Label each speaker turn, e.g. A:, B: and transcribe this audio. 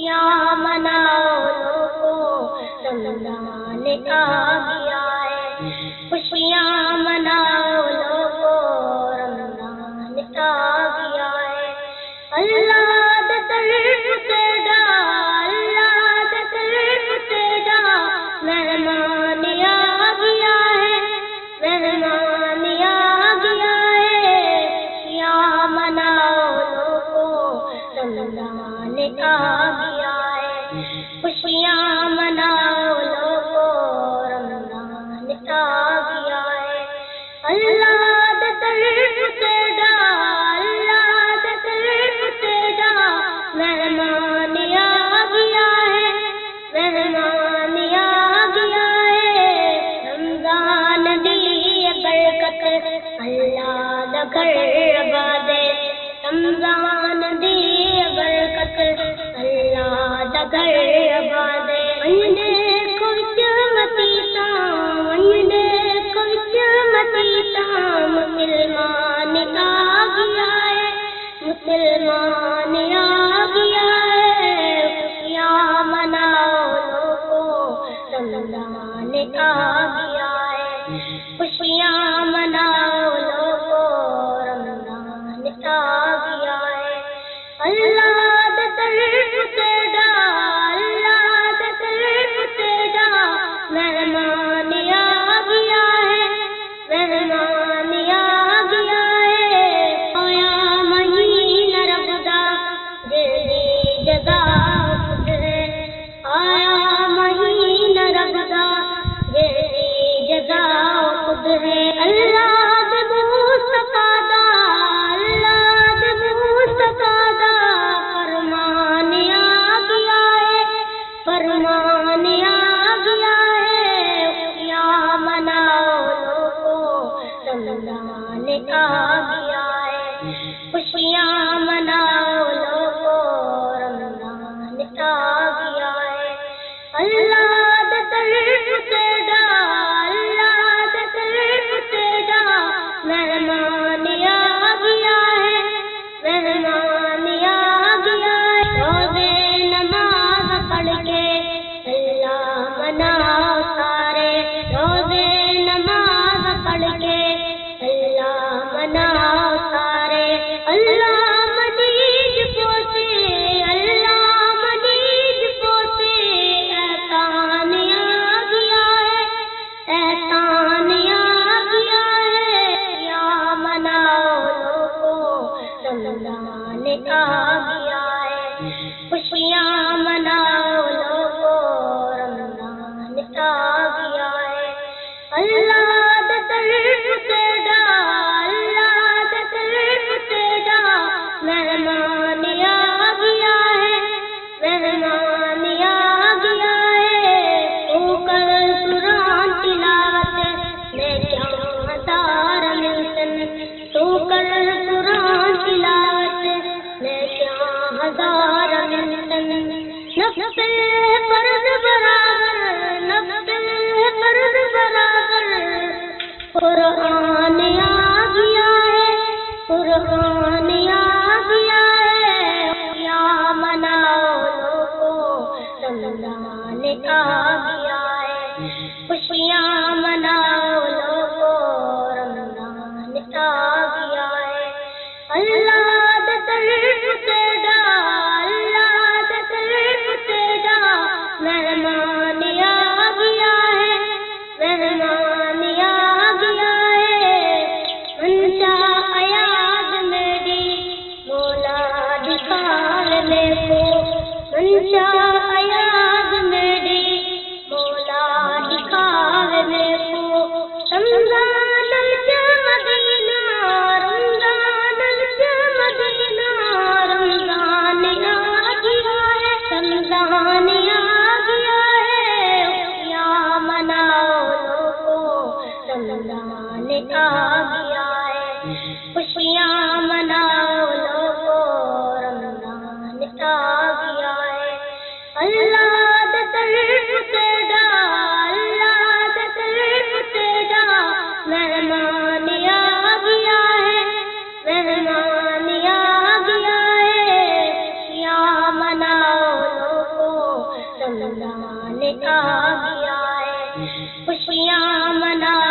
A: خوشیاں مناؤ لوگو رمضان آ گیا ہے، خوشیاں مناؤ لوگو رمضان آ گیا ہے۔ اللہ دے طرف تیرا، اللہ دے طرف تیرا مہمان آ گیا ہے، مہمان آ گیا ہے۔ خوشیاں مناؤ لوگو رمضان آ گیا ہے، خوشیاں مناؤ لوگو رمضان آ گیا ہے۔ اللہ دے طرف تیرا، اللہ دے طرف تیرا مہمان آ گیا ہے، مہمان آ گیا ہے۔ رمضان دی برکت اللہ دا گھر آباد ہے، رمضان دی برکت اللہ دا گھر آباد ہے۔ ونجے کچھ متیتا، ونجے کچھ متیتا مسلمان آ گیا ہے، مسلمان آ گیا ہے۔ خوشیاں مناؤ لوگو رمضان آ گیا ہے، خوشیاں مناؤ لوگو رمضان آ گیا ہے۔ اللہ دے طرف تیرا، اللہ دے طرف تیرا مہمان آ گیا ہے، مہمان آ گیا ہے۔ آیا مہینہ رب دا جلدی جزا خود ہے، آیا مہینہ رب دا جلدی جزا خود ہے۔ اللہ دے مصطفیٰ دا، اللہ دے مصطفیٰ دا فرمان آ گیا ہے، فرمان آ گیا ہے۔ خوشیاں مناؤ لوگو رمضان آ گیا ہے، خوشیاں مناؤ لوگو رمضان آ گیا ہے۔ اللہ دے طرف تیرا، اللہ دے طرف تیرا مہمان آ گیا ہے، مہمان آ گیا ہے۔ روزے نماز پڑھ کے اللہ مناؤ سارے، روزے نماز پڑھ کے اللہ مناؤ سارے۔ اللہ مجید پوتے، اللہ مجید پوتے احسان آ گیا ہے، احسان آ گیا ہے۔ خوشیاں مناؤ لوگو رمضان آ گیا ہے، خوشیاں مناؤ لوگو رمضان آ گیا ہے۔ اللہ دے طرف تیرا، اللہ دے طرف تیرا مہمان آ گیا ہے، مہمان آ گیا ہے۔ تو کر قرآن تلاوت میں کیا ہزار ملتن، تو کر قرآن تلاوت میں کیا ہزار ملتن۔ نفل فرض برابر، نفل فرض برابر قرآن آ گیا ہے، قرآن آ گیا ہے۔ خوشیاں مناؤ لوگو رمضان آ گیا ہے، خوشیاں مناؤ لوگو رمضان آ گیا ہے۔ اللہ دے طرف تیرا، اللہ دے طرف تیرا مہمان آ گیا ہے، مہمان آ گیا ہے۔ منشا ایاز میری مولا دکھال میرے کو، منشا ایاز میری مولا دکھال میرے کو۔ رمضان مدینہ، رمضان مدینہ، رمضان آ گیا ہے، رمضان آ گیا ہے۔ خوشیاں مناؤ لوگو رمضان آ گیا ہے، خوشیاں مناؤ لوگو رمضان آ گیا ہے۔ اللہ رمضان آ گیا ہے، خوشیاں مناؤ